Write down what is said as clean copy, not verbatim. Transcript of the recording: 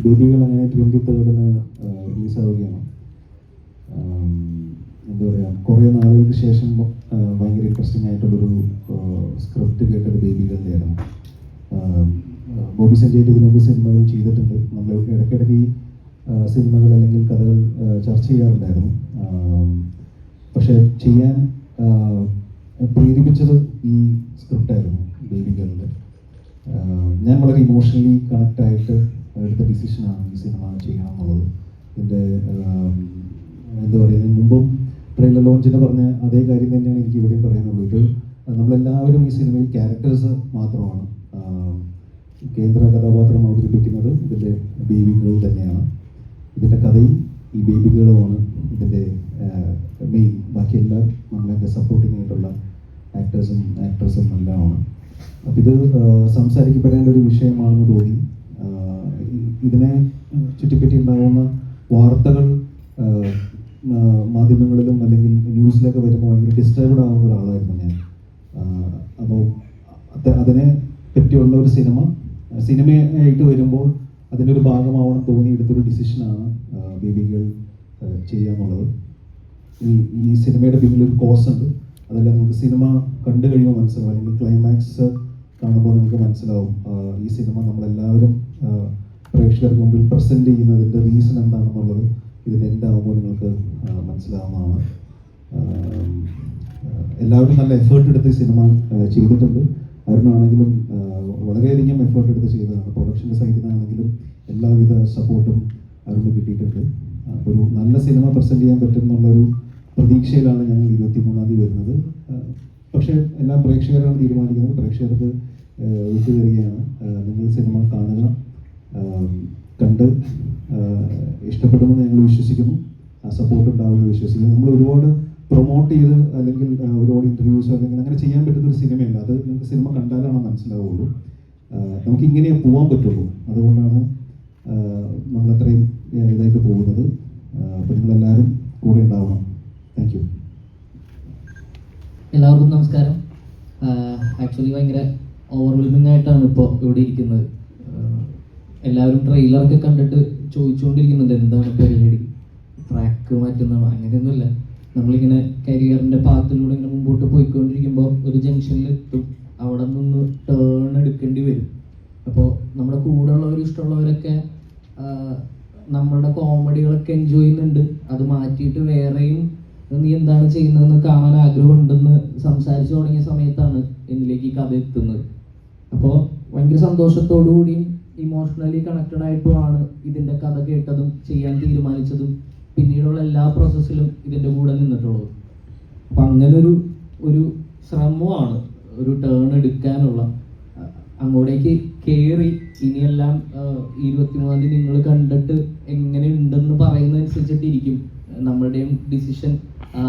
ബേബികൾ അങ്ങനെ 23-ന് റിലീസാവുകയാണ്. എന്താ പറയുക, കുറേ നാളുകൾക്ക് ശേഷം ഭയങ്കര ഇൻട്രസ്റ്റിംഗ് ആയിട്ടുള്ളൊരു സ്ക്രിപ്റ്റ് കേട്ടത് ബേബികളിലായിരുന്നു. ബോബി സഞ്ജയ് ഇതിനു മുമ്പ് സിനിമകൾ ചെയ്തിട്ടുണ്ട്. നമ്മൾ ഇടയ്ക്കിടയ്ക്ക് സിനിമകൾ അല്ലെങ്കിൽ കഥകൾ ചർച്ച ചെയ്യാറുണ്ടായിരുന്നു. പക്ഷെ ചെയ്യാൻ പ്രേരിപ്പിച്ചത് ഈ സ്ക്രിപ്റ്റായിരുന്നു ബേബികളുടെ. ഞാൻ വളരെ ഇമോഷണലി കണക്റ്റായിട്ട് എടുത്ത ഡിസിഷനാണ് ഈ സിനിമ ചെയ്യണം എന്നുള്ളത്. ഇതിൻ്റെ എന്താ പറയുക, മുമ്പും ട്രെയിലർ ലോഞ്ചിന് പറഞ്ഞ അതേ കാര്യം തന്നെയാണ് എനിക്ക് ഇവിടെയും പറയാനുള്ളൂ. ഇത് നമ്മളെല്ലാവരും ഈ സിനിമയിൽ ക്യാരക്ടേഴ്സ് മാത്രമാണ്. കേന്ദ്ര കഥാപാത്രം അവതരിപ്പിക്കുന്നത് ഇതിൻ്റെ ബേബികൾ തന്നെയാണ്. ഇതിൻ്റെ കഥയും ഈ ബേബികളുമാണ് ഇതിൻ്റെ മെയിൻ. ബാക്കിയെല്ലാം നമ്മളെയൊക്കെ സപ്പോർട്ടിംഗ് ആയിട്ടുള്ള ആക്ടേഴ്സും എല്ലാമാണ്. അപ്പം ഇത് സംസാരിക്കപ്പെടേണ്ട ഒരു വിഷയമാണെന്ന് തോന്നി. ഇതിനെ ചുറ്റിപ്പറ്റി ഉണ്ടാകുന്ന വാർത്തകൾ മാധ്യമങ്ങളിലും അല്ലെങ്കിൽ ന്യൂസിലൊക്കെ വരുമ്പോൾ ഭയങ്കര ഡിസ്റ്റർബ്ഡ് ആവുന്ന ഒരാളായിരുന്നു ഞാൻ. അപ്പോൾ അതിനെ പറ്റിയുള്ള ഒരു സിനിമയായിട്ട് വരുമ്പോൾ അതിൻ്റെ ഒരു ഭാഗമാവണം തോന്നി എടുത്തൊരു ഡിസിഷനാണ് ബേബികൾ ചെയ്യാന്നുള്ളത്. ഈ സിനിമയുടെ പിന്നിലൊരു കോസ് ഉണ്ട്. അതെല്ലാം നമുക്ക് സിനിമ കണ്ടു കഴിയുമ്പോൾ മനസ്സിലാവും, അല്ലെങ്കിൽ ക്ലൈമാക്സ് കാണുമ്പോൾ നമുക്ക് മനസ്സിലാവും ഈ സിനിമ നമ്മളെല്ലാവരും പ്രേക്ഷകർക്ക് മുമ്പിൽ പ്രസൻറ്റ് ചെയ്യുന്നതിൻ്റെ റീസൺ എന്താണെന്നുള്ളത് ഇതിൻ്റെ എൻഡ് ആകുമ്പോൾ നിങ്ങൾക്ക് മനസ്സിലാവുന്നതാണ്. എല്ലാവരും നല്ല എഫേർട്ട് എടുത്ത് സിനിമ ചെയ്തിട്ടുണ്ട്. അരുണാണെങ്കിലും വളരെയധികം എഫേർട്ട് എടുത്ത് ചെയ്തതാണ്. പ്രൊഡക്ഷൻ്റെ സൈഡിൽ നിന്നാണെങ്കിലും എല്ലാവിധ സപ്പോർട്ടും അരുണ് കിട്ടിയിട്ടുണ്ട്. അപ്പോൾ ഒരു നല്ല സിനിമ പ്രസൻറ്റ് ചെയ്യാൻ പറ്റും എന്നുള്ളൊരു പ്രതീക്ഷയിലാണ് ഞങ്ങൾ 23-ാം തീയതി വരുന്നത്. പക്ഷേ എല്ലാം പ്രേക്ഷകരാണ് തീരുമാനിക്കുന്നത്. പ്രേക്ഷകർക്ക് വിട്ടുതരികയാണ്. നിങ്ങൾ സിനിമ കാണുക, കണ്ട് ഇഷ്ടപ്പെടുമെന്ന് ഞങ്ങൾ വിശ്വസിക്കുന്നു. ആ സപ്പോർട്ട് ഉണ്ടാവുമെന്ന് വിശ്വസിക്കുന്നു. നമ്മൾ ഒരുപാട് പ്രൊമോട്ട് ചെയ്ത് അല്ലെങ്കിൽ ഒരുപാട് ഇൻ്റർവ്യൂസ് അല്ലെങ്കിൽ അങ്ങനെ ചെയ്യാൻ പറ്റുന്ന ഒരു സിനിമയല്ല. അത് നിങ്ങൾക്ക് സിനിമ കണ്ടാലാണ് മനസ്സിലാവുള്ളൂ. നമുക്ക് ഇങ്ങനെ പോകാൻ പറ്റുള്ളൂ. അതുകൊണ്ടാണ് നമ്മളത്രയും ഇതായിട്ട് പോകുന്നത്. അപ്പോൾ നിങ്ങളെല്ലാവരും കൂടെ ഉണ്ടാവണം. Thank you. എല്ലാവർക്കും നമസ്കാരം. ആക്ച്വലി ഭയങ്കര ഓവർവെൽമിംഗ് ആയിട്ടാണ് ഇപ്പോൾ ഇവിടെ ഇരിക്കുന്നത്. എല്ലാവരും ട്രെയിലറൊക്കെ കണ്ടിട്ട് ചോദിച്ചുകൊണ്ടിരിക്കുന്നുണ്ട് എന്താണ് പരിപാടി, ട്രാക്ക് മാറ്റുന്നതാണോ? അങ്ങനെയൊന്നുമില്ല. നമ്മളിങ്ങനെ കരിയറിൻ്റെ പാത്തിലൂടെ ഇങ്ങനെ മുമ്പോട്ട് പോയിക്കൊണ്ടിരിക്കുമ്പോൾ ഒരു ജംഗ്ഷനിൽ എത്തും. അവിടെ നിന്ന് ടേൺ എടുക്കേണ്ടി വരും. അപ്പോൾ നമ്മുടെ കൂടെ ഉള്ളവർ, ഇഷ്ടമുള്ളവരൊക്കെ നമ്മളുടെ കോമഡികളൊക്കെ എൻജോയ് ചെയ്യുന്നുണ്ട്. അത് മാറ്റിയിട്ട് വേറെയും നീ എന്താണ് ചെയ്യുന്നതെന്ന് കാണാൻ ആഗ്രഹമുണ്ടെന്ന് സംസാരിച്ചു തുടങ്ങിയ സമയത്താണ് എന്നിലേക്ക് ഈ കഥ എത്തുന്നത്. അപ്പോൾ ഭയങ്കര സന്തോഷത്തോടു കൂടിയും ഇമോഷണലി കണക്റ്റഡ് ആയിട്ടുമാണ് ഇതിൻ്റെ കഥ കേട്ടതും ചെയ്യാൻ തീരുമാനിച്ചതും പിന്നീടുള്ള എല്ലാ പ്രോസസ്സിലും ഇതിൻ്റെ കൂടെ നിന്നിട്ടുള്ളത്. അപ്പം അങ്ങനെ ഒരു ശ്രമമാണ് ഒരു ടേൺ എടുക്കാനുള്ള. അങ്ങോട്ടേക്ക് കയറി ഇനിയെല്ലാം 23-ാം തീയതി നിങ്ങൾ കണ്ടിട്ട് എങ്ങനെ ഉണ്ടെന്ന് പറയുന്നതനുസരിച്ചിട്ടിരിക്കും നമ്മളുടെയും ഡിസിഷൻ. ആ